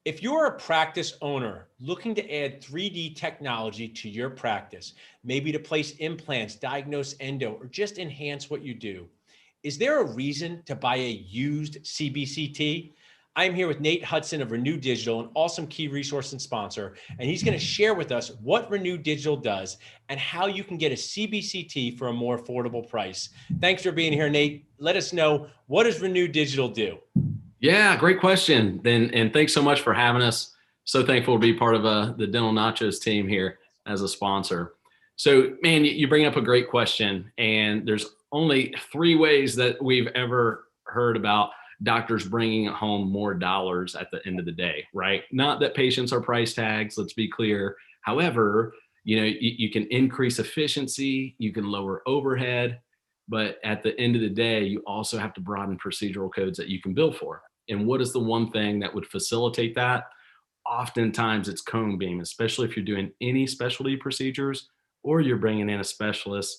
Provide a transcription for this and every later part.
If you're a practice owner looking to add 3D technology to your practice, maybe to place implants, diagnose endo, or just enhance what you do, is there a reason to buy a used CBCT? I'm here with Nate Hudson of Renew Digital, an awesome key resource and sponsor, and he's going to share with us what Renew Digital does and how you can get a CBCT for a more affordable price. Thanks for being here, Nate. Let us know, what does Renew Digital do? Yeah, great question. And thanks so much for having us. So thankful to be part of the Dental Nachos team here as a sponsor. So, man, you bring up a great question. And there's only three ways that we've ever heard about doctors bringing home more dollars at the end of the day, right? Not that patients are price tags, let's be clear. However, you can increase efficiency, you can lower overhead, but at the end of the day, you also have to broaden procedural codes that you can bill for. And what is the one thing that would facilitate that? Oftentimes it's cone beam, especially if you're doing any specialty procedures or you're bringing in a specialist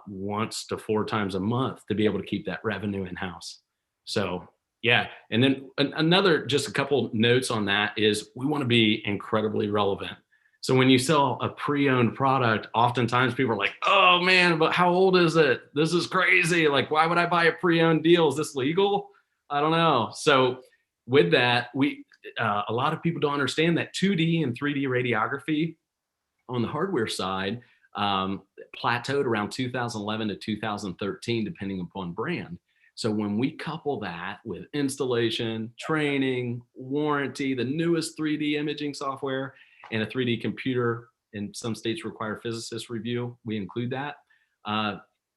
once to 4 times a month to be able to keep that revenue in house. So yeah. And then another, just a couple notes on that is we want to be incredibly relevant. So when you sell a pre-owned product, oftentimes people are like, oh man, but how old is it? This is crazy. Like, why would I buy a pre-owned deal? Is this legal? I don't know. So with that, a lot of people don't understand that 2D and 3D radiography on the hardware side plateaued around 2011 to 2013, depending upon brand. So when we couple that with installation, training, warranty, the newest 3D imaging software, and a 3D computer, in some states require physicist review, we include that.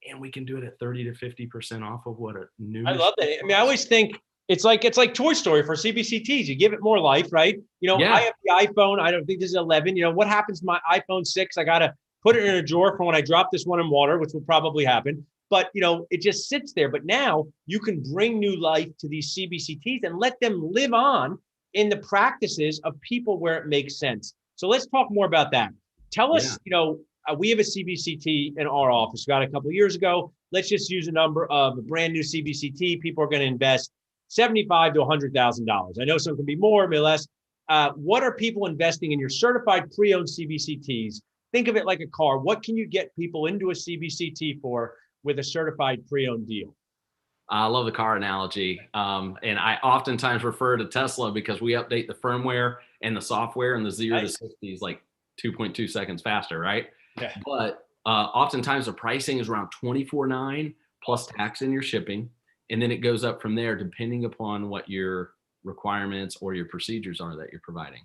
And we can do it at 30 to 50% off of what a new. I love that. I mean, I always think it's like Toy Story for CBCTs. You give it more life, right? Yeah. I have the iPhone. I don't think this is 11. What happens to my iPhone 6? I got to put it in a drawer for when I drop this one in water, which will probably happen. But, it just sits there. But now you can bring new life to these CBCTs and let them live on in the practices of people where it makes sense. So let's talk more about that. Tell us, we have a CBCT in our office. We got a couple of years ago. Let's just use a number of a brand new CBCT. People are going to invest $75,000 to $100,000. I know some can be more, maybe less. What are people investing in your certified pre-owned CBCTs? Think of it like a car. What can you get people into a CBCT for with a certified pre-owned deal? I love the car analogy. And I oftentimes refer to Tesla because we update the firmware and the software, and the 0 to 60 is like 2.2 seconds faster, right? Yeah. But oftentimes the pricing is around $24,900 plus tax in your shipping. And then it goes up from there depending upon what your requirements or your procedures are that you're providing.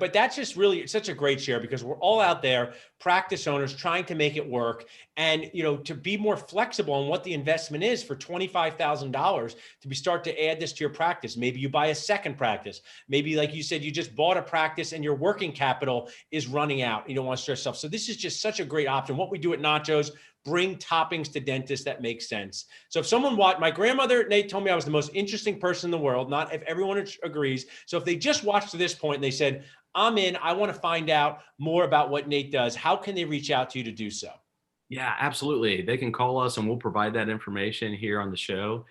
But that's just really such a great share, because we're all out there, practice owners, trying to make it work, and to be more flexible on what the investment is for $25,000 to start to add this to your practice. Maybe you buy a second practice. Maybe, like you said, you just bought a practice and your working capital is running out. You don't want to stress yourself. So this is just such a great option. What we do at Nachos, bring toppings to dentists that make sense. So if someone watched, my grandmother, Nate, told me I was the most interesting person in the world, not if everyone agrees. So if they just watched to this point and they said, I'm in, I want to find out more about what Nate does, how can they reach out to you to do so? Yeah, absolutely. They can call us and we'll provide that information here on the show.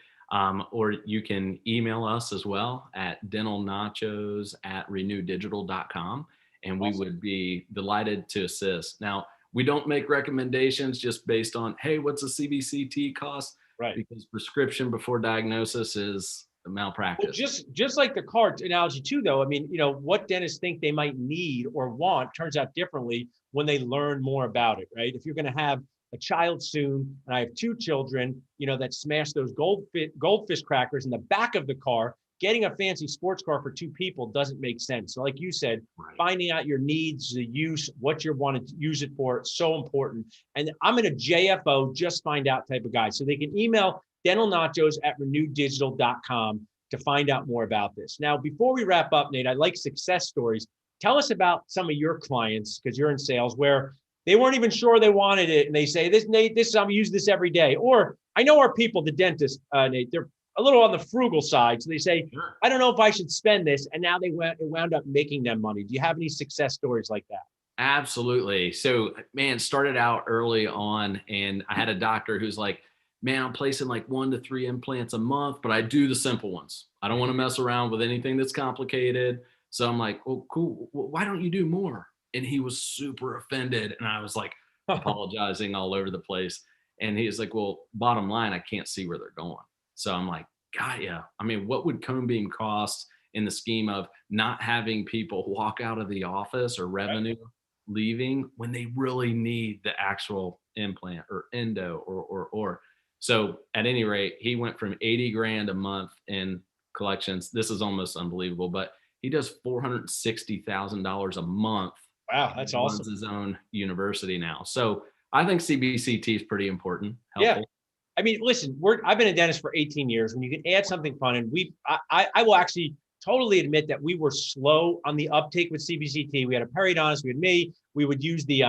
Or you can email us as well at dentalnachos@renewdigital.com. And we would be delighted to assist. Now, we don't make recommendations just based on, hey, what's a CBCT cost? Right. Because prescription before diagnosis is a malpractice. Well, just like the car analogy too, though, I mean, what dentists think they might need or want turns out differently when they learn more about it, right? If you're going to have a child soon, and I have 2 children, that smash those goldfish crackers in the back of the car, getting a fancy sports car for 2 people doesn't make sense. So like you said, Right. Finding out your needs, the use, what you want to use it for, it's so important. And I'm in a JFO, just find out type of guy. So they can email dentalnachos@renewdigital.com to find out more about this. Now, before we wrap up, Nate, I like success stories. Tell us about some of your clients, because you're in sales, where they weren't even sure they wanted it. And they say, Nate, I'm use this every day. Or I know our people, the dentists, Nate, they're a little on the frugal side. So they say, Sure. I don't know if I should spend this. And now it wound up making them money. Do you have any success stories like that? Absolutely. So, man, started out early on, and I had a doctor who's like, man, I'm placing like 1 to 3 implants a month, but I do the simple ones. I don't want to mess around with anything that's complicated. So I'm like, well, cool. Well, why don't you do more? And he was super offended. And I was like apologizing all over the place. And he was like, well, bottom line, I can't see where they're going. So I'm like, God, yeah. I mean, what would cone beam cost in the scheme of not having people walk out of the office or revenue leaving when they really need the actual implant or endo or so at any rate, he went from 80 grand a month in collections. This is almost unbelievable, but he does $460,000 a month. Wow, And that's he runs awesome. his own university now. So I think CBCT is pretty important, Yeah. helpful. I mean, listen, I've been a dentist for 18 years. When you can add something fun, and I will actually totally admit that we were slow on the uptake with CBCT. We had a periodontist, we had me. We would use the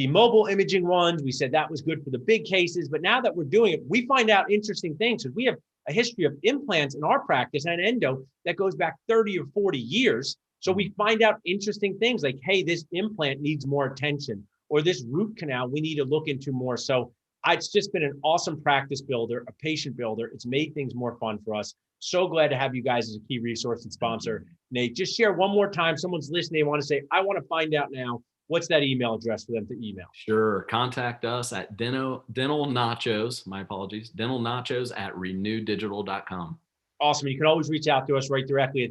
mobile imaging ones. We said that was good for the big cases, but now that we're doing it, we find out interesting things because we have a history of implants in our practice and endo that goes back 30 or 40 years. So we find out interesting things like, hey, this implant needs more attention, or this root canal we need to look into more. So it's just been an awesome practice builder, a patient builder. It's made things more fun for us. So glad to have you guys as a key resource and sponsor. Nate, just share one more time. Someone's listening. They want to say, I want to find out now. What's that email address for them to email? Sure. Contact us at dental nachos. My apologies. Dental nachos at renewdigital.com. Awesome. You can always reach out to us right directly at